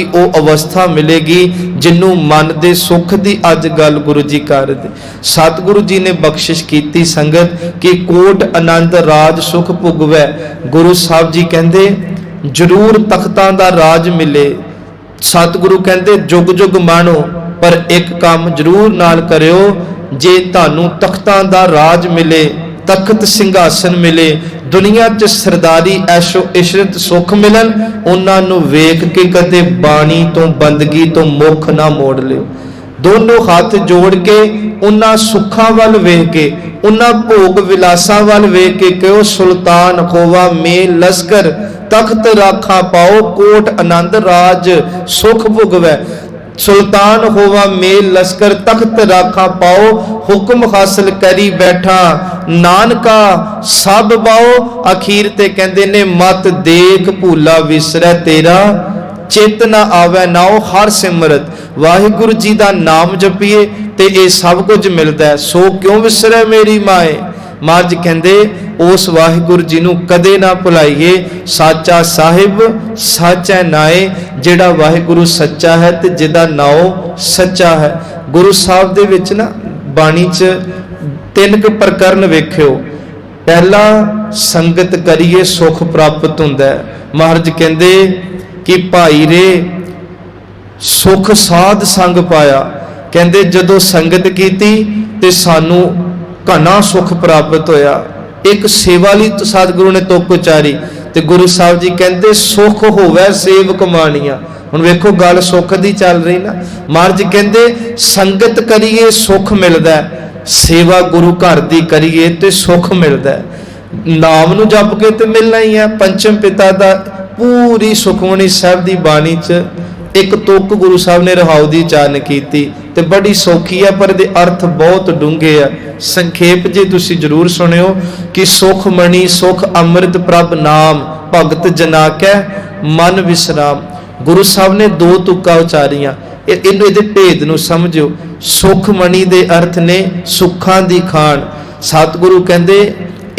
वो अवस्था मिलेगी जिन्हों मन के सुख की अज गल गुरु जी कर दे। सतगुरु जी ने बख्शिश की संगत कि कोट आनंद राज सुख भुगवै। गुरु साहब जी कहते जरूर तख्तां दा राज मिले। सतगुरु कहते जुग जुग मानो पर एक काम जरूर नाल करियो, जे तानू तख्तां दा राज मिले, तख्त सिंघासन मिले, दुनिया च सरदारी ऐशो इशरत सुख मिलन, उन्हां नू वेख के कदे बाणी तो बंदगी तो मुख ना मोड़ लियो। दोनों हाथ जोड़ के उन्हां सुखां वल वेख के, उन्हां भोग विलासां वल वेख के कहो, सुल्तान होवा में लश्कर तख्त राखा पाओ, कोट आनंद राज सुख भुगवै। सुल्तान होवा मेल लश्कर तख्त राखा पाओ, हुक्म हासिल करी बैठा नानका सब बाओ। अखीर ते कहंदे ने मत देख भूला विसरै तेरा, चित ना आवे नाओ हर सिमरत। वाहिगुरु जी का नाम जपीए ते ये सब कुछ मिलता है। सो क्यों विसरै मेरी माए। महाराज कहते उस वाहिगुरु जी नू कदे ना भुलाइए। साचा साहिब सच है नाए, जेड़ा वाहिगुरु सच्चा है ते जिदा नाओ सच्चा है। गुरु साहब दे विच ना बाणी च 3 प्रकरण वेखियो। पहला संगत करिए सुख प्राप्त हुंदा है। महाराज कहते कि भाई रे सुख साध संग पाया। कहते जदों संगत कीती ते सानू घना सुख प्राप्त होया। एक सेवा लई सतगुरु ने तुक उचारी ते गुरु साहब जी कहते सुख होवे सेव कमानिया। हुण वेखो गल सुख दी चल रही ना। महाराज कहते संगत करिए सुख मिलदा है, सेवा गुरु घर दी करिए ते सुख मिलदा है। नाम नू जप के ते मिलना ही है। पंचम पिता दा पूरी सुखमनी साहब दी बाणी च एक तुक गुरु साहब ने रहाऊ दी उचारण की ते बड़ी सौखी है, पर दे अर्थ बहुत डूंघे है। संखेप जे तुसी जरूर सुनियो कि सुख मणि सुख अमृत प्रभ नाम, भगत जना कै मन विश्राम। गुरु साहब ने 2 तुक्का उचारियां। इहदे भेद नू समझो। सुख मणि दे अर्थ ने सुखां दी खान। सतगुरु कहंदे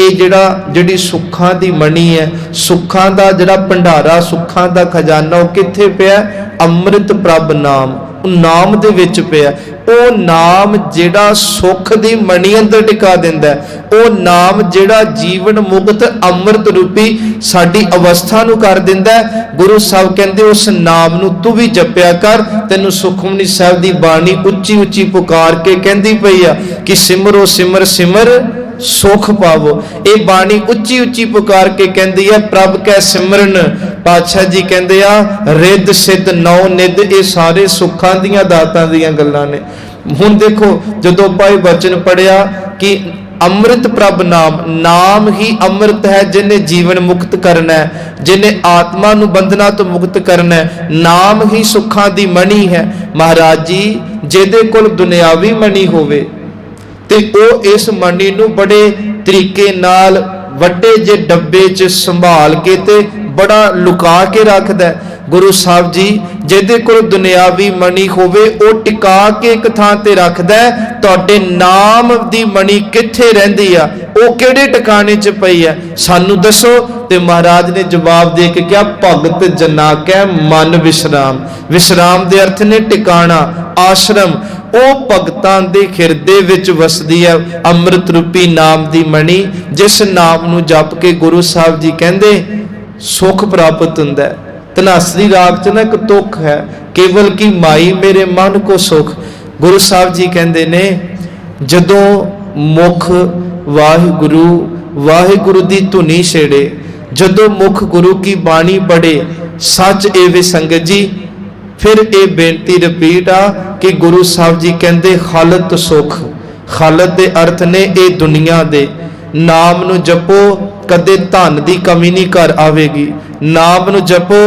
ये जिहड़ी सुखां दी मणि है, सुखां दा जिहड़ा भंडारा, सुखां दा खजाना वो कित्थे पिया? अमृत प्रभ नाम, नाम दे विच पिया। ओ नाम जिहड़ा सुख दी मणि अंदर टिका दिंदा है, ओ नाम जिहड़ा जीवन मुक्त अमृत रूपी साडी अवस्था नू कर दिंदा है। गुरु साहब कहंदे उस नाम नू तू भी जपिया कर। तैनू सुखमनी साहब दी बाणी उच्ची उच्ची पुकार के कहंदी पई आ कि सिमरो सिमर सिमर सुख पावो। ये बाणी उच्ची उच्ची पुकार के कहती है प्रभ कै सिमरन। पातशाह जी कहते आ रिद सिद्ध नौ निध, ये सारे सुखां दियां दातां दियां गल्लां ने। हुण देखो जदों भाई वचन पढ़िया कि अमृत प्रभ नाम, नाम ही अमृत है जिन्हें जीवन मुक्त करना है, जिन्हें आत्मा नू बंधना तो मुक्त करना है। नाम ही सुखां दी मणि है। महाराज जी जिहदे कोल दुनियावी मणि होवे ते ओ इस मणि नू बड़े तरीके नाल वड्डे जे डब्बे च संभाल के ते बड़ा लुका के रखदा है। गुरु साहब जी जिहदे कोल दुनियावी मणि होवे ओ टिका के एक थां ते रखदा है। तुहाडे नाम दी मणि कित्थे रहिंदी आ, ओ किहड़े ठिकाने च पई है, सानू दसो। ते महाराज ने जवाब दे के कहा भगत जना कै मन विश्राम। विश्राम दे अर्थ ने टिकाणा, आश्रम। ओ भगतां दे हिरदे विच वसदी है अमृत रूपी नाम दी मणि, जिस नाम नू जप के गुरु साहब जी कहंदे सुख प्राप्त हुंदा है। धनासरी राग च ना एक तुक है, केवल की माई मेरे मन को सुख। गुरु साहब जी कहंदे ने जदों मुख वाहिगुरु वाहिगुरु दी धुनी छेड़े, जदों मुख गुरु की बाणी पढ़े, सच एवे संगत जी फिर ये बेनती रिपीट आ कि गुरु साहब जी कहते खालत सुख। खालत दे अर्थ ने ये दुनिया दे। नाम नू जपो कदे धन की कमी नहीं कर आवेगी। नाम नू जपो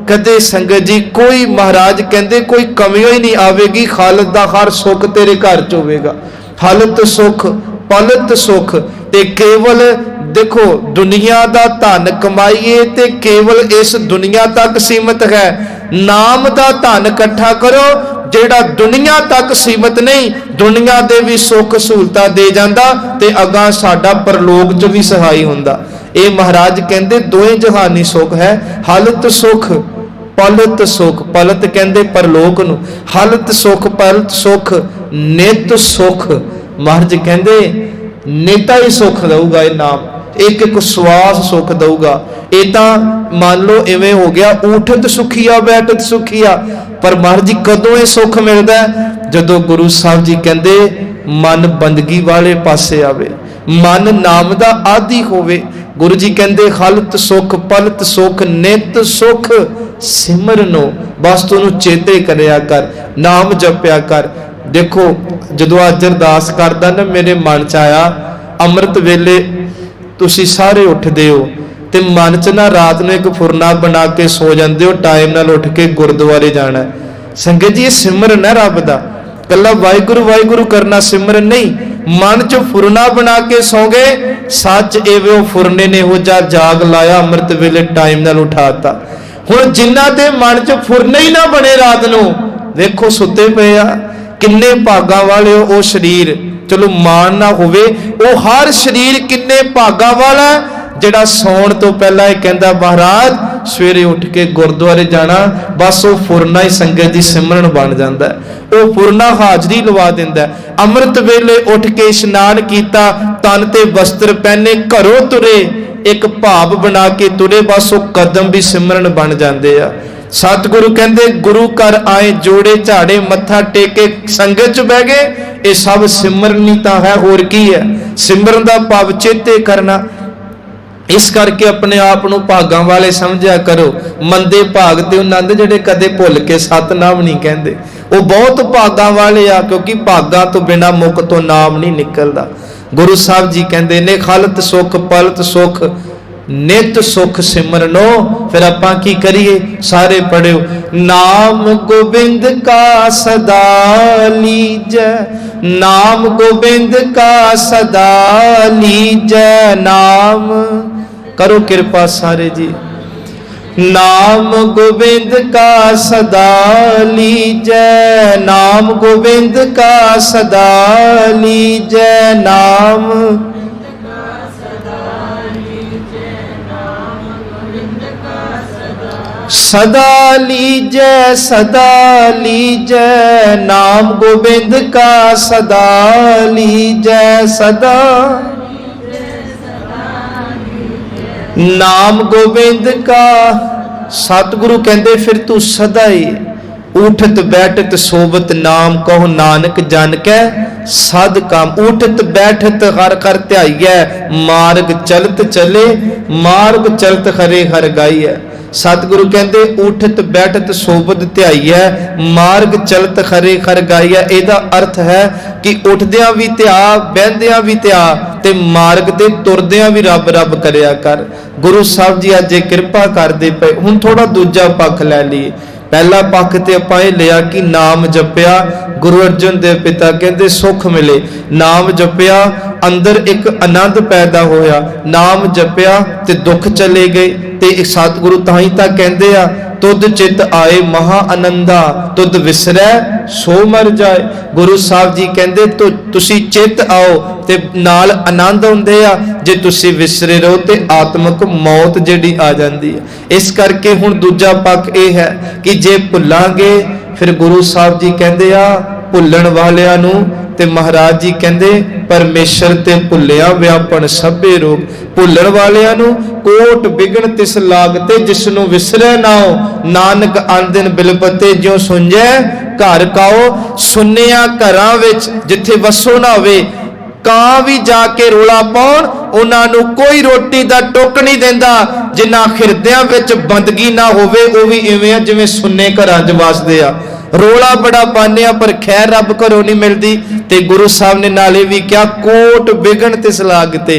कदे संगत जी कोई महाराज कहते कोई कमी ही नहीं आवेगी। खालत दा हर सुख तेरे घर च होवेगा। हालत सुख पलत सुख ते केवल देखो दुनिया दा धन कमाइए ते केवल इस दुनिया तक सीमित है। नाम दा धन इकट्ठा करो जेड़ा दुनिया तक सीमित नहीं, दुनिया दे भी सुख सहूलतां दे जांदा ते अगां साडा परलोक च भी सहाई हुंदा। ये महाराज कहंदे दोए जहानी सुख है। हालत सुख पलत सुख, पलत कहते परलोक नूं, हलत सुख, पलत सुख, नित सुख। महाराज कहते नेता ही सुख दऊगा ये नाम, एक एक श्वास सुख दऊगा। ये तो मान लो इवें हो गया उठत सुखिया बैठत सुखिया, पर महाराज जी कदों ये सुख मिलता है? जदों गुरु साहब जी कहते मन बंदगी वाले पासे आवे, मन नाम दा आदि होवे। गुरु जी कहते हलत सुख, पलत सुख, नित सुख सिमरनो। बस तू चेते करया कर, नाम जपया कर। देखो जदों अज अरदास करदा ना, मेरे मन च आया अमृत वेले तुसी सारे उठदे हो ते मन च ना रात नूं एक फुरना बना के सो जांदे हो, टाइम नाल उठ के गुरुद्वारे जाना है। संगत जी ये सिमरन है रब दा, कला वाहिगुरु वाहिगुरु करना सिमरन नहीं। मन च फुरना बना के सौ गए, सच एवे फुरने ने हो जा जाग लाया, अमृत वेले टाइम नाल उठाता। हुण जिन्हां दे मन च फुरने ही ना बने रात नूं, देखो सुते पे आ, किन्ने भागा वाले ओ शरीर। चलो मान ना होवे, ओ हर शरीर किन्ने भागा वाला जिहड़ा सौण तो पहला ये कहंदा महाराज सवेरे उठ के गुरुद्वारे जाना। बस वो फुरना ही संगत दी सिमरन बन जाता है, वो फुरना हाजरी लवा दिंदा है। अमृत वेले उठ के इशनान कीता, तन ते वस्त्र पहने, घरों तुरे, एक भाव बना के तुरे, बस वो कदम भी सिमरन बन जाते हैं। सतगुरु कहते गुरु घर आए जोड़े झाड़े मत्था टेके संगत च बह गए, ये सब सिमरन ही तो है, होर की है। सिमरन का भाव चेते करना। इस करके अपने आप को भागां वाले समझा करो। मंदे भाग ते नंद जिहड़े कदे भुल के सतनाम नहीं कहते, वो बहुत भागां वाले आ, क्योंकि भागां तो बिना मुख तो नाम नहीं निकलदा। गुरु साहब जी कहते ने खलत सुख, पलत सुख, नित सुख सिमरनो। फिर आपां की करिए? सारे पढ़ियो नाम गोबिंद का सदा लीजै, नाम गोबिंद का सदा लीजै। नाम करो कृपा सारे जी, नाम गोबिंद का सदा लीजै, नाम गोबिंद का सदा लीजै। नाम सदा लीजै, सदा लीजै, नाम गोबिंद का सदा लीजै। सदा नाम गोबिंद का। सतगुरु कहते फिर तू सदा ही उठत बैठत सोबत नाम कहो, नानक जन कै सद काम। उठत बैठत हर कर ध्याईऐ, मार्ग चलत चले, मार्ग चलत हरे हर गाईऐ। सतगुरु कहते उठत बैठत सोबत ध्याईऐ, मार्ग चलत खरे खर गाईऐ। एदा अर्थ है कि उठदियां भी ध्या, बहदियां भी ध्या, ते मार्ग ते तुरदियां भी रब रब करया कर। गुरु साहब जी अज कृपा करदे पे। हुण थोड़ा दूजा पक्ष लै लईए। पहला पक्ष ते आपां इह लिया कि नाम जपिया, गुरु अर्जन देव पिता कहते सुख मिले। नाम जपिया, अंदर एक आनंद पैदा होया। नाम जपिया ते दुख चले गए। ते सतगुरु ताही तां कहंदे आ तुद चित आए महा आनंदा, तुद विसरै सो मर जाए। गुरु साहब जी कहंदे तो तुसी चित आओ ते नाल आनंद आउंदे आ, जे तुसी विसरे रहो ते आत्मक मौत जिहड़ी आ जांदी है। इस करके हुण दूजा पक्ष यह है कि जे भुलांगे, फिर गुरु साहब जी कहंदे आ भुल्लण वालियां नूं ते महाराज जी कहंदे परमेश्वर ते भुलिया व्यापन सभे रोग। भुल्लण वालियां नूं कोट बिगन तिस लागते, जिसनों विसरै नाओ, नानक अन दिन बिलपते ज्यों सुंझै घर काओ। सुनिया घरां विच जिथे वसो ना होवे, ਕਾਂ भी जाके रोला पाउण, उन्हां नूं कोई रोटी दा टुक नहीं देंदा। जिन्हां हिरदियां विच बंदगी ना होवे, वो भी इवें जिवें सुन्ने घरां च वसदे आ। रोला बड़ा पाने पर खैर रब घरों नहीं मिलती। ते गुरु साहब ने नाले भी क्या कोट बिगन तिस लागते।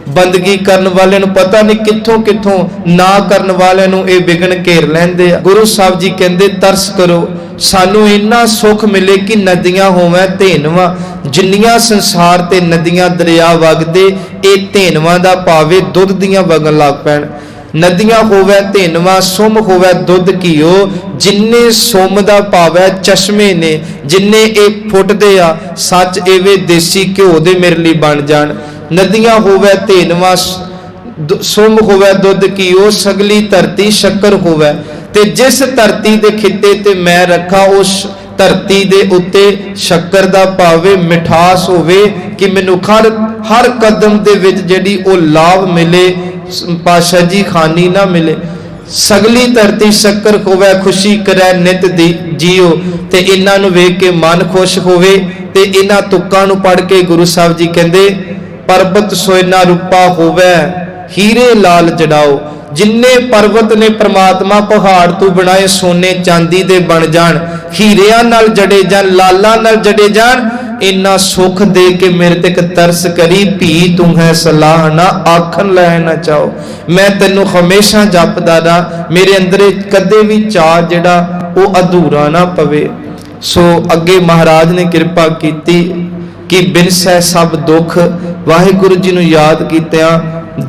बंदगी करन वाले नूं पता नहीं कित्थों कित्थों ना करन वाले नूं ये बिगन घेर लैंदे आ। गुरु साहब जी कहंदे तरस करो, सानू इन्ना सुख मिले कि नदियां होवैं धेनवां। जिन्नियां संसार ते नदियां दरिया वगदे, ये धेनवां दा भावे दुध दियां वगन लग पैण। नदियां होवै धेनवां, सुम होवै दुध घीओ। जिन्ने सुम दा भावै चश्मे ने, जिन्ने ये फुटदे आ, सच एवे देसी घ्यो दे मेरे लिए बन जाण। नदियां होवै धेनवां, सुम होवै दुध घीओ, सगली धरती शक्कर होवै। ते जिस धरती दे खिते ते मैं रखा उस धरती दे उत्ते शक्कर दा पावे मिठास होवे कि मैनू हर कदम दे विच जिहड़ी ओ लाभ मिले पातशाह जी खानी ना मिले। सगली धरती शक्कर होवे खुशी करे नित दी जियो ते इन्हां नूं वेख के मन खुश होवे। ते इन्हां तुक्कां नूं पढ़ के गुरु साहब जी कहंदे पर्वत सोयना रूपा होवे हीरे लाल जड़ाओ। जिन्ने पर्वत ने परमात्मा पहाड़ तू बनाए सोने चांदी दे बन जान हीरियां नाल जड़े जान लालां नाल जड़े जान। इन्ना सुख दे के मेरे ते तरस करी भी तू है सलाह ना आखन लै ना चाहो। मैं तेनू हमेशा जपदा रहा मेरे अंदर कदे भी चाह जिहड़ा वो अधूरा ना पवे। सो अगे महाराज ने कृपा कीती कि बिन सह सब दुख वाहिगुरु जी नूं याद कीतियां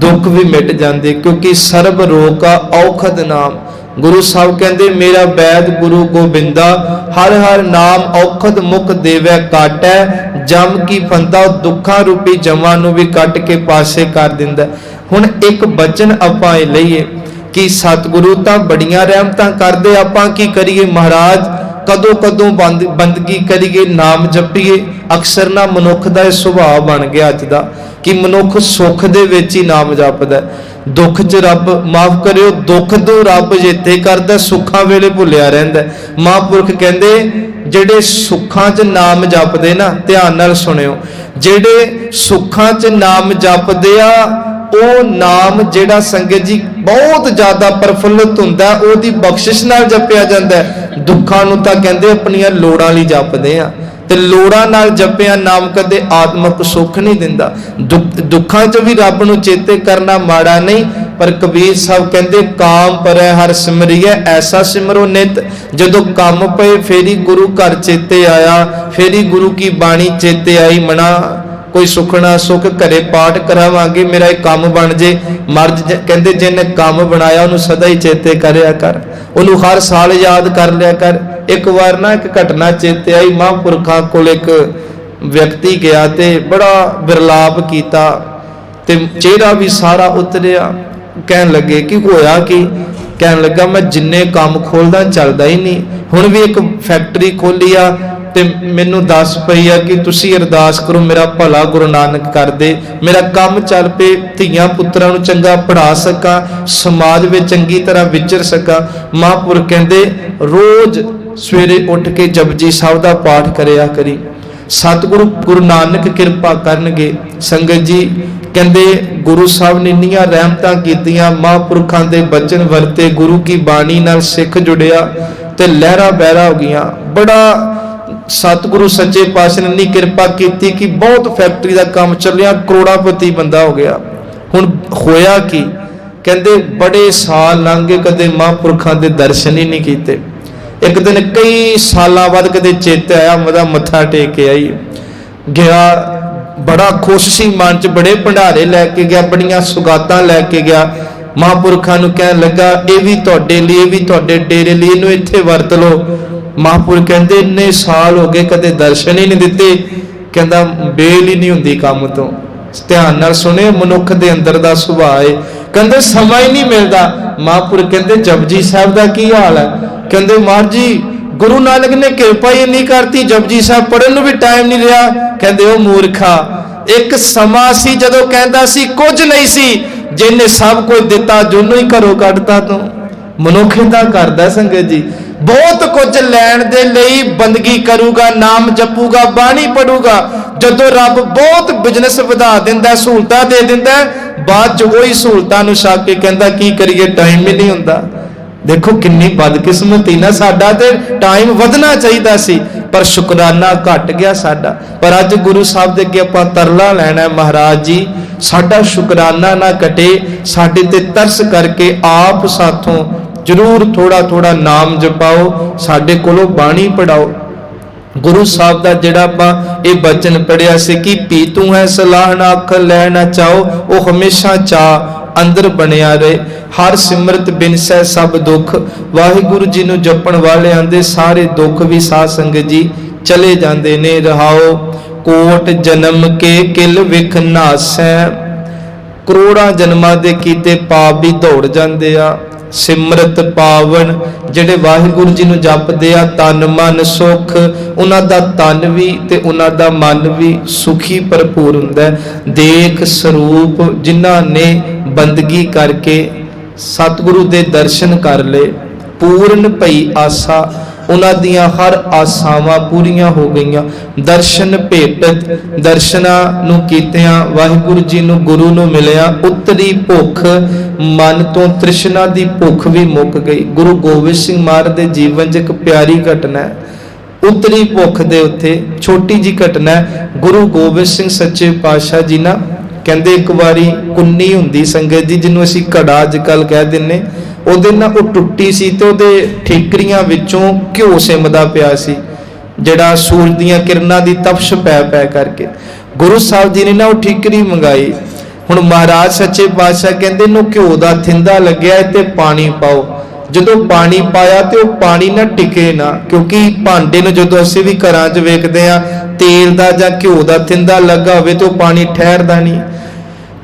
दुख भी मिट जाते क्योंकि सर्ब रोग का औखद नाम। गुरु साहब कहते मेरा वैद गुरु गोबिंदा हर हर नाम औखद मुख देवै काटै जम की फंदा दुखा रूपी जमा नूं भी कट के पासे कर दिंदा। हुण एक बचन आपां लईए कि सतगुरु तां बड़ियां रहमतां करदे आपां की करिए महाराज कदों कदों बंदगी करिए नाम जपीए। अक्सर ना मनुख का सुभाव बन गया अज दा कि मनुख सुख दे विच ही नाम जपदा दुख च रब माफ करियो दुख तो रब जेते करदा सुखां वेले भुलिया रहिंदा। महापुरख कहंदे जेड़े सुखां च नाम जपदे ना ध्यान नाल सुनियो जेड़े सुखां च नाम जपदे आ ओ नाम जेड़ा संगत जी बहुत ज्यादा प्रफुल्लित हुंदा ओदी बख्शिश नाल जपिया जांदा। दुखां नूं तां कहंदे अपणियां लोड़ां लई जपदे आ ते लोड़ां नाल जपिया नाम कदे आत्मक सुख नहीं दिंदा। दुखां च भी रब नूं चेते करना माड़ा नहीं पर कबीर साहब कहंदे काम परै हर सिमरिए ऐसा सिमरो नित। जदों काम पए फेरी गुरु घर चेते आया फेरी गुरु की बाणी चेते आई। मना कोई सुखना सुख घरे पाठ करावांगे मेरा एक काम बन जे मर्ज कहंदे जिन्हें काम बनाया उन्होंने सदा ही चेते करया कर उन्होंने हर साल याद कर लिया कर। एक बार ना एक घटना चेते आई महापुरखा कोल एक व्यक्ति गया ते बड़ा विरलाप किया ते चेहरा भी सारा उतरिया। कहन लगे कि होया कि कहन लगा मैं जिन्ने काम खोलदा चलदा ही नहीं। हुण भी एक फैक्ट्री खोली आ ते मैनू दस पई आ कि तुसी अरदास करो मेरा भला गुरु नानक कर दे मेरा काम चल पे धियां पुत्रां नूं चंगा पढ़ा सका समाज में चंगी तरह विचर सका। महापुर कहंदे रोज सवेरे उठ के जपजी साहब दा पाठ करिया करी सतगुरु गुरु नानक कृपा करनगे। संगत जी कहंदे गुरु साहब ने इन्नियां रहमतां कीतियां महापुरखां दे बचन वरते गुरु की बाणी नाल सिख जुड़िया ते लहरा बहरा हो गईयां। बड़ा सतगुरु सच्चे पातशाह ने इन्नी कृपा की कि बहुत फैक्ट्री का काम चलिया करोड़ापति बंदा हो गया। हुण होया कि कहंदे बड़े साल लंघ गए कदे महापुरखां दे दर्शन ही नहीं कीते। एक दिन कई साल बाद कदे चेते आया मदा मत्था टेक के आई गया बड़ा खुश सी मन च बड़े भंडारे लैके गया बड़ियां सुगातां लैके गया। महापुरखां नूं कहन लगा ये भी तुहाडे लिए भी तुहाडे डेरे लिए इनूं इत्थे वरत लो। महापुर कहंदे इन्ने साल हो गए कदे दर्शन ही नहीं दिते। कहंदा बेल ही नहीं हुंदी काम तो। ध्यान नाल सुने मनुख दे अंदर दा सुभाव है। कहंदे समा ही नहीं मिलदा। महापुर कहंदे जपजी साहब दा की हाल है। कहंदे महाराज जी गुरु नानक ने कृपा ही नहीं करती जपजी साहब पढ़न नूं भी टाइम नहीं रहा। कहंदे ओ मूर्खा एक समा सी जदों कहंदा सी कुछ नहीं सी जिन्हें सब कुछ दिता जोनों ही घरों कढता तूं। मनुख इदां करदा संगत जी बहुत कुछ लैण दे लई बंदगी करूगा नाम जपूगा बाणी पढ़ूगा जदों रब बहुत बिजनेस वधा दिंदा सहूलतां दे दिंदा बाद च वही सहूलतां नूं छक के कहंदा की करिए टाइम ही नहीं हुंदा। देखो किन्नी बदकिस्मती ना साडा ते टाइम वधना चाहिदा सी पर शुकराना घट गया साडा। पर अज गुरु साहब दे अगे आपां तरला लैना है महाराज जी साडा शुकराना ना घटे साडे ते तरस करके आप साथों जरूर थोड़ा थोड़ा नाम जपाओ साडे कोलों बाणी पढ़ाओ। गुरु साहब का जिहड़ा आपां ये बचन पढ़िया सी कि पी तू है सलाह ना अख लै ना चाहो वो हमेशा चाह अंदर बनिया रहे। हर सिमरत बिनसै सब दुख वाहिगुरु जी नूं जपण वाले आंदे सारे दुख भी साध संगत जी चले जांदे ने। रहाओ कोट जन्म के किल विख नासै करोड़ां जन्मां दे कीते पाप भी दौड़ जांदे आ सिमरत पावन। ਜਿਹੜੇ ਵਾਹਿਗੁਰੂ ਜੀ ਨੂੰ ਜਪਦੇ ਆ ਤਨ ਮਨ ਸੁਖ, ਉਹਨਾਂ ਦਾ ਤਨ ਵੀ ਤੇ ਉਹਨਾਂ ਦਾ ਮਨ ਵੀ ਸੁਖੀ ਭਰਪੂਰ ਹੁੰਦਾ ਹੈ। ਦੇਖ ਸਰੂਪ ਜਿਨ੍ਹਾਂ ਨੇ ਬੰਦਗੀ ਕਰਕੇ ਸਤਿਗੁਰੂ ਦੇ ਦਰਸ਼ਨ ਕਰ ਲਏ, ਪੂਰਨ ਭਈ ਆਸਾ, ਉਹਨਾਂ ਦੀਆਂ ਹਰ ਆਸਾਵਾਂ ਪੂਰੀਆਂ ਹੋ ਗਈਆਂ। ਦਰਸ਼ਨ ਭੇਟਤ, ਦਰਸ਼ਨਾਂ ਨੂੰ ਕੀਤਿਆਂ ਵਾਹਿਗੁਰੂ ਜੀ ਨੂੰ ਗੁਰੂ ਨੂੰ ਮਿਲਿਆ, ਉਤਰੀ ਭੁੱਖ, ਮਨ ਤੋਂ ਤ੍ਰਿਸ਼ਨਾ ਦੀ ਭੁੱਖ ਵੀ ਮੁੱਕ ਗਈ। ਗੁਰੂ ਗੋਬਿੰਦ ਸਿੰਘ ਮਹਾਰਾਜ ਦੇ ਜੀਵਨ 'ਚ ਇੱਕ ਪਿਆਰੀ ਘਟਨਾ ਹੈ, ਉਤਰੀ ਭੁੱਖ ਦੇ ਉੱਤੇ ਛੋਟੀ ਜੀ ਘਟਨਾ ਹੈ। ਗੁਰੂ ਗੋਬਿੰਦ ਸਿੰਘ ਸੱਚੇ ਪਾਤਸ਼ਾਹ ਜੀ ਨਾ ਕਹਿੰਦੇ ਇੱਕ ਵਾਰੀ ਕੁੰਨੀ ਹੁੰਦੀ ਸੰਗਤ ਜੀ, ਜਿਹਨੂੰ ਅਸੀਂ ਘੜਾ ਅੱਜ ਕੱਲ ਕਹਿ ਦਿੰਨੇ, ਉਹਦੇ ਨਾਲ ਉਹ ਟੁੱਟੀ ਸੀ ਤੇ ਉਹਦੇ ਠੀਕਰੀਆਂ ਵਿੱਚੋਂ ਘਿਓ ਸਿਮਦਾ ਪਿਆ ਸੀ, ਜਿਹੜਾ ਸੂਰਜ ਦੀਆਂ ਕਿਰਨਾਂ ਦੀ ਤਪਸ਼ ਪੈ ਪੈ ਕਰਕੇ। ਗੁਰੂ ਸਾਹਿਬ ਜੀ ਨੇ ਨਾ ਉਹ ਠੀਕਰੀ ਮੰਗਾਈ। ਹੁਣ ਮਹਾਰਾਜ ਸੱਚੇ ਪਾਤਸ਼ਾਹ ਕਹਿੰਦੇ ਇਹਨੂੰ ਘਿਓ ਦਾ ਥਿੰਦਾ ਲੱਗਿਆ ਤੇ ਪਾਣੀ ਪਾਓ। ਜਦੋਂ ਪਾਣੀ ਪਾਇਆ ਤੇ ਉਹ ਪਾਣੀ ਨਾ ਟਿਕੇ ਨਾ, ਕਿਉਂਕਿ ਭਾਂਡੇ ਨੂੰ ਜਦੋਂ ਅਸੀਂ ਵੀ ਘਰਾਂ 'ਚ ਵੇਖਦੇ ਆ ਤੇਲ ਦਾ ਜਾਂ ਘਿਓ ਦਾ ਥਿੰਦਾ ਲੱਗਾ ਹੋਵੇ ਤੇ ਉਹ ਪਾਣੀ ਠਹਿਰਦਾ ਨਹੀਂ।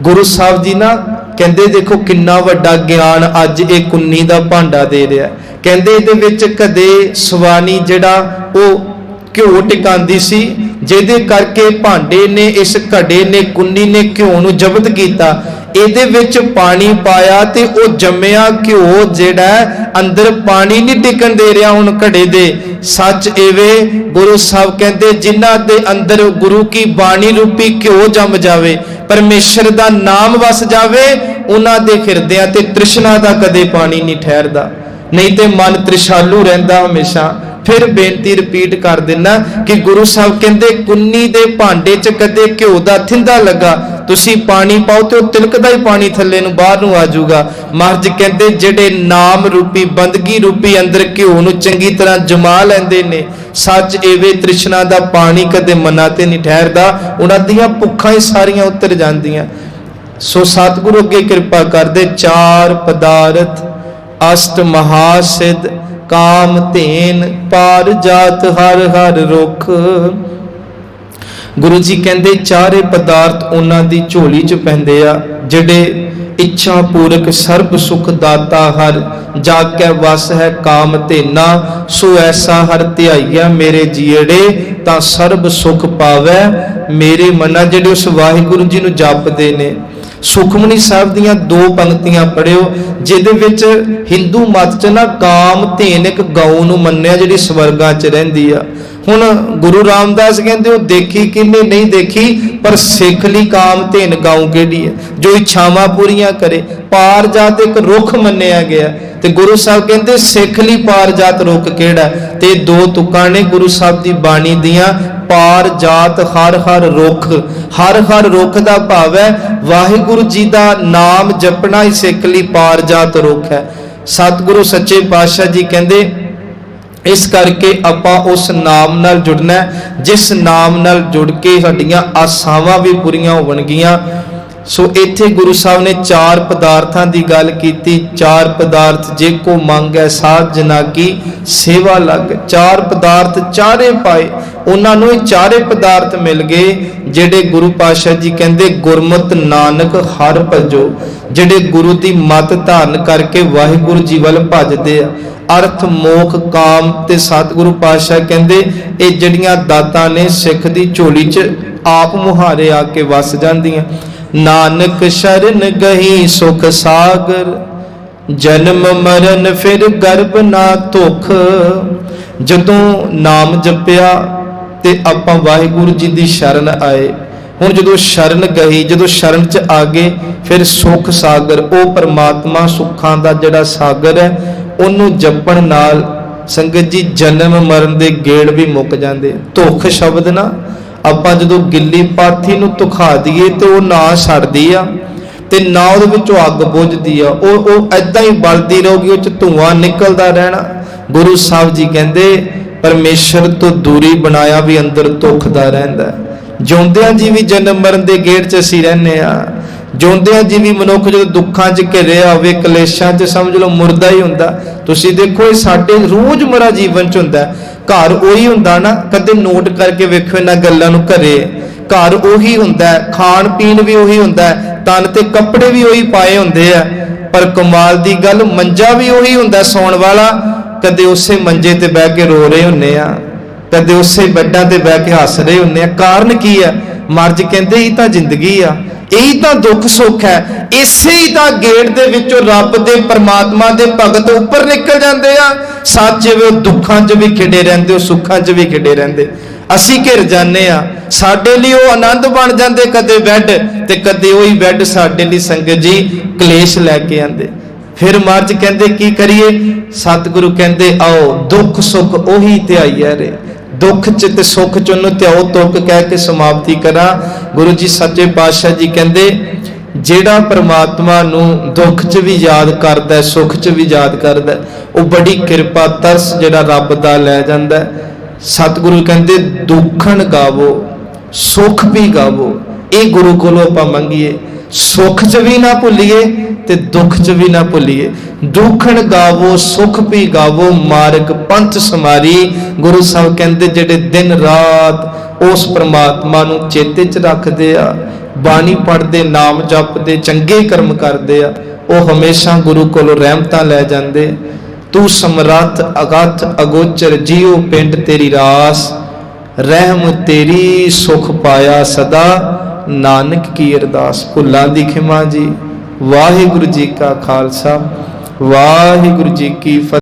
ਗੁਰੂ ਸਾਹਿਬ ਜੀ ਨਾ ਕਹਿੰਦੇ ਦੇਖੋ ਕਿੰਨਾ ਵੱਡਾ ਗਿਆਨ ਅੱਜ ਇਹ ਕੁੰਨੀ ਦਾ ਭਾਂਡਾ ਦੇ ਰਿਹਾ। ਕਹਿੰਦੇ ਇਹਦੇ ਵਿੱਚ ਕਦੇ ਸਵਾਨੀ ਜਿਹੜਾ ਉਹ ਘਿਓ ਟਿਕਾਂਦੀ ਸੀ, ਜਿਹਦੇ ਕਰਕੇ ਭਾਂਡੇ ਨੇ, ਇਸ ਘੜੇ ਨੇ, ਕੁੰਨੀ ਨੇ ਘਿਓ ਨੂੰ ਜ਼ਬਤ ਕੀਤਾ। ਇਹਦੇ ਵਿੱਚ ਪਾਣੀ ਪਾਇਆ ਤੇ ਉਹ ਜੰਮਿਆ ਘਿਓ ਜਿਹੜਾ ਅੰਦਰ ਪਾਣੀ ਨਹੀਂ ਟਿਕਣ ਦੇ ਰਿਹਾ ਹੁਣ ਘੜੇ ਦੇ। ਸੱਚ ਐਵੇਂ ਗੁਰੂ ਸਾਹਿਬ ਕਹਿੰਦੇ ਜਿਨ੍ਹਾਂ ਦੇ ਅੰਦਰ ਗੁਰੂ ਕੀ ਬਾਣੀ ਰੂਪੀ ਘਿਓ ਜੰਮ ਜਾਵੇ, ਪਰਮੇਸ਼ਰ ਦਾ ਨਾਮ ਵਸ ਜਾਵੇ, ਉਹਨਾਂ ਦੇ ਹਿਰਦਿਆਂ ਤੇ ਤ੍ਰਿਸ਼ਨਾ ਦਾ ਕਦੇ ਪਾਣੀ ਨਹੀਂ ਠਹਿਰਦਾ, ਨਹੀਂ ਤੇ ਮਨ ਤ੍ਰਿਸ਼ਾਲੂ ਰਹਿੰਦਾ ਹਮੇਸ਼ਾ। ਫਿਰ ਬੇਨਤੀ ਰਿਪੀਟ ਕਰ ਦਿੰਨਾ ਕਿ ਗੁਰੂ ਸਾਹਿਬ ਕਹਿੰਦੇ ਕੁੰਨੀ ਦੇ ਭਾਂਡੇ 'ਚ ਕਦੇ ਘਿਓ ਦਾ ਥਿੰਦਾ ਲੱਗਾ, ਤੁਸੀਂ ਪਾਣੀ ਪਾਓ ਤੇ ਉਹ ਤਿਲਕਦਾ ਹੀ ਪਾਣੀ ਥੱਲੇ ਨੂੰ ਬਾਹਰ ਨੂੰ ਆ ਜਾਊਗਾ। ਮਹਾਰਾਜ ਕਹਿੰਦੇ ਜਿਹੜੇ ਨਾਮ ਰੂਪੀ ਬੰਦਗੀ ਰੂਪੀ ਅੰਦਰ ਘਿਓ ਨੂੰ ਚੰਗੀ ਤਰ੍ਹਾਂ ਜਮਾ ਲੈਂਦੇ ਨੇ, ਸੱਚ ਐਵੇਂ ਤ੍ਰਿਸ਼ਨਾ ਦਾ ਪਾਣੀ ਕਦੇ ਮਨਾਂ ਤੇ ਨਹੀਂ ਠਹਿਰਦਾ, ਉਹਨਾਂ ਦੀਆਂ ਭੁੱਖਾਂ ਹੀ ਸਾਰੀਆਂ ਉਤਰ ਜਾਂਦੀਆਂ। ਸੋ ਸਤਿਗੁਰੂ ਅੱਗੇ ਕਿਰਪਾ ਕਰਦੇ। ਚਾਰ ਪਦਾਰਥ ਅਸ਼ਟ ਮਹਾਸਿੱਧ, ਕਾਮ ਧੇਨ ਪਾਰ ਜਾਤ ਹਰ ਹਰ ਰੁਖ। ਗੁਰੂ ਜੀ ਕਹਿੰਦੇ ਚਾਰੇ ਪਦਾਰਥ ਉਹਨਾਂ ਦੀ ਝੋਲੀ 'ਚ ਪੈਂਦੇ ਆ, ਜਿਹੜੇ ਇੱਛਾ ਪੂਰਕ ਸਰਬ ਸੁਖ ਦਾਤਾ ਹਰ, ਜਾ ਕੇ ਵਸ ਹੈ ਕਾਮ ਧੇਨਾ, ਸੋ ਐਸਾ ਹਰ ਧਿਆਈਆ ਮੇਰੇ ਜੀੜੇ, ਤਾਂ ਸਰਬ ਸੁਖ ਪਾਵੈ ਮੇਰੇ ਮਨਾ। ਜਿਹੜੇ ਉਸ ਵਾਹਿਗੁਰੂ ਜੀ ਨੂੰ ਜਪਦੇ ਨੇ, ਸੁਖਮਨੀ ਸਾਹਿਬ ਦੀਆਂ ਦੋ ਪੰਕਤੀਆਂ ਪੜਿਓ, ਜਿਹਦੇ ਵਿੱਚ ਹਿੰਦੂ ਮਤ 'ਚ ਨਾ ਕਾਮ ਧੇਨ ਇੱਕ ਗਊ ਨੂੰ ਮੰਨਿਆ ਜਿਹੜੀ ਸਵਰਗਾਂ 'ਚ ਰਹਿੰਦੀ ਆ। ਹੁਣ ਗੁਰੂ ਰਾਮਦਾਸ ਕਹਿੰਦੇ ਉਹ ਦੇਖੀ ਕਿੰਨੇ ਨਹੀਂ ਦੇਖੀ, ਪਰ ਸਿੱਖ ਲਈ ਕਾਮ ਧੇਨ ਗਊ ਕਿਹੜੀ ਹੈ ਜੋ ਇੱਛਾਵਾਂ ਪੂਰੀਆਂ ਕਰੇ। ਪਾਰ ਜਾਤ ਇੱਕ ਰੁੱਖ ਮੰਨਿਆ ਗਿਆ ਤੇ ਗੁਰੂ ਸਾਹਿਬ ਕਹਿੰਦੇ ਸਿੱਖ ਲਈ ਪਾਰ ਜਾਤ ਰੁੱਖ ਕਿਹੜਾ। ਤੇ ਦੋ ਤੁਕਾਂ ਨੇ ਗੁਰੂ ਸਾਹਿਬ ਦੀ ਬਾਣੀ ਦੀਆਂ, ਪਾਰ ਜਾਤ ਹਰ ਹਰ ਰੁੱਖ। ਹਰ ਹਰ ਰੁੱਖ ਦਾ ਭਾਵ ਹੈ ਵਾਹਿਗੁਰੂ ਜੀ ਦਾ ਨਾਮ ਜਪਣਾ ਹੀ ਸਿੱਖ ਲਈ ਪਾਰ ਜਾਤ ਰੁੱਖ ਹੈ। ਸਤਿਗੁਰੂ ਸੱਚੇ ਪਾਤਸ਼ਾਹ ਜੀ ਕਹਿੰਦੇ ਇਸ ਕਰਕੇ ਆਪਾਂ ਉਸ ਨਾਮ ਨਾਲ ਜੁੜਨਾ, ਜਿਸ ਨਾਮ ਨਾਲ ਜੁੜ ਕੇ ਸਾਡੀਆਂ ਆਸਾਵਾਂ ਵੀ ਪੂਰੀਆਂ ਹੋਣਗੀਆਂ। ਸੋ ਇੱਥੇ ਗੁਰੂ ਸਾਹਿਬ ਨੇ ਚਾਰ ਪਦਾਰਥਾਂ ਦੀ ਗੱਲ ਕੀਤੀ। ਚਾਰ ਪਦਾਰਥ ਜੇ ਕੋ ਮੰਗੈ ਸਾਧ ਜਨਾ ਕੀ ਸੇਵਾ ਲੱਗ। ਚਾਰ ਪਦਾਰਥ ਚਾਰੇ ਪਾਏ, ਉਹਨਾਂ ਨੂੰ ਇਹ ਚਾਰੇ ਪਦਾਰਥ ਮਿਲ ਗਏ ਜਿਹੜੇ ਗੁਰੂ ਪਾਤਸ਼ਾਹ ਜੀ ਕਹਿੰਦੇ ਗੁਰਮਤਿ ਨਾਨਕ ਹਰ ਭਜੋ। ਜਿਹੜੇ ਗੁਰੂ ਦੀ ਮਤ ਧਾਰਨ ਕਰਕੇ ਵਾਹਿਗੁਰੂ ਜੀ ਵੱਲ ਭਜਦੇ ਆ। ਅਰਥ ਮੋਖ ਕਾਮ ਤੇ ਸਤਿਗੁਰੂ ਪਾਤਸ਼ਾਹ ਕਹਿੰਦੇ ਇਹ ਜਿਹੜੀਆਂ ਦਾਤਾਂ ਨੇ ਸਿੱਖ ਦੀ ਝੋਲੀ 'ਚ ਆਪ ਮੁਹਾਰੇ ਆ ਕੇ ਵਸ ਜਾਂਦੀਆਂ। ਨਾਨਕ ਸ਼ਰਨ ਗਹੀ ਸੁਖ ਸਾਗਰ, ਜਨਮ ਮਰਨ ਫਿਰ ਗਰਭ ਨਾ ਧੁਖ। ਜਦੋਂ ਨਾਮ ਜਪਿਆ ਤੇ ਆਪਾਂ ਵਾਹਿਗੁਰੂ ਜੀ ਦੀ ਸ਼ਰਨ ਆਏ, ਹੁਣ ਜਦੋਂ ਸ਼ਰਨ ਗਈ, ਜਦੋਂ ਸ਼ਰਨ 'ਚ ਆ ਗਏ, ਫਿਰ ਸੁਖ ਸਾਗਰ, ਉਹ ਪਰਮਾਤਮਾ ਸੁੱਖਾਂ ਦਾ ਜਿਹੜਾ ਸਾਗਰ ਹੈ, ਉਹਨੂੰ ਜਪਣ ਨਾਲ ਸੰਗਤ ਜੀ ਜਨਮ ਮਰਨ ਦੇ ਗੇੜ ਵੀ ਮੁੱਕ ਜਾਂਦੇ। ਧੁਖ ਸ਼ਬਦ ਨਾ ਆਪਾਂ ਜਦੋਂ ਗਿੱਲੀ ਪਾਥੀ ਨੂੰ ਧੁਖਾ ਦਈਏ ਤੇ ਉਹ ਨਾ ਛੱਡਦੀ ਆ ਤੇ ਨਾ ਉਹਦੇ ਵਿੱਚੋਂ ਅੱਗ ਬੁਝਦੀ ਆ, ਉਹ ਏਦਾਂ ਹੀ ਬਲਦੀ ਰਹੂਗੀ, ਉਹ 'ਚ ਧੂਆਂ ਨਿਕਲਦਾ ਰਹਿਣਾ। ਗੁਰੂ ਸਾਹਿਬ ਜੀ ਕਹਿੰਦੇ ਪਰਮੇਸ਼ਰ ਤੋਂ ਦੂਰੀ ਬਣਾਇਆ ਵੀ ਅੰਦਰ ਧੁਖਦਾ ਰਹਿੰਦਾ। ਜਿਉਂਦਿਆਂ ਜੀ ਵੀ ਜਨਮ ਮਰਨ ਦੇ ਗੇੜ 'ਚ ਅਸੀਂ ਰਹਿੰਦੇ ਆ। ਜਿਉਂਦਿਆਂ ਜੀ ਵੀ ਮਨੁੱਖ ਜਦੋਂ ਦੁੱਖਾਂ 'ਚ ਘਿਰਿਆ ਹੋਵੇ, ਕਲੇਸ਼ਾਂ 'ਚ, ਸਮਝ ਲਓ ਮੁਰਦਾ ਹੀ ਹੁੰਦਾ। ਤੁਸੀਂ ਦੇਖੋ ਇਹ ਸਾਡੇ ਰੋਜ਼ਮਰਾ ਜੀਵਨ 'ਚ ਹੁੰਦਾ। ਘਰ ਉਹੀ ਹੁੰਦਾ ਨਾ, ਕਦੇ ਨੋਟ ਕਰਕੇ ਵੇਖੋ ਇਹਨਾਂ ਗੱਲਾਂ ਨੂੰ। ਘਰੇ ਘਰ ਉਹੀ ਹੁੰਦਾ, ਖਾਣ ਪੀਣ ਵੀ ਉਹੀ ਹੁੰਦਾ, ਤਨ ਤੇ ਕੱਪੜੇ ਵੀ ਉਹੀ ਪਾਏ ਹੁੰਦੇ ਆ, पर कमाल दी गल मंजा भी उही हुंदा सौण वाला, कदे उसे मंजे ते बह के रो रहे हुंने आ, कदे उसे बैडां ते बह के हस रहे हुंने आ। कारण की है? मर्ज कहंदे ही तां जिंदगी आ, यही तो दुख सुख है, इसे ही तो गेट दे विचों रब दे परमात्मा दे भगत उपर निकल जाते हैं। सच वे दुखों च भी खिड़े रहते, सुखों च भी खिड़े रहते, असी घिर जाने आ, साडे लिए वो आनंद बन जाते, कदे बैड ते कदे वही बैड साडे लिए संगत जी कलेश लैके आते। फिर महाराज कहते की करिए? सतगुरु कहते आओ दुख सुख उही ध्याईया रे, दुख च ते सुख च उन्होंने त्याओ तुक कह के समाप्ति करा। गुरु जी सच्चे पातशाह जी कहते जेड़ा परमात्मा नू दुख च भी याद करदा है, सुख च भी याद करदा है, वो बड़ी कृपा तरस जेड़ा रब दा लै जांदा है। सतगुरु कहते दुखन गावो सुख भी गावो, ये गुरु कोलों आपां मंगीए, सुख च भी ना भुलीए ते दुख च भी ना भुलीए। दुखन गावो सुख भी गावो, मार्ग पंथ समारी। गुरु साहब कहते जेड़े दिन रात उस परमात्मा नू चेते च रखदे आ, बाणी पढ़दे, नाम जपदे, चंगे कर्म करदे आ, वो हमेशा गुरु कोलों रहमतां लै जांदे। तू समरथ अगथ अगोचर जियो पिंड तेरी रास, रहम तेरी सुख पाया सदा नानक की अरदास। भुल्लां दी खिमा जी। वाहिगुरु जी का खालसा, वाहिगुरु जी की फतेह।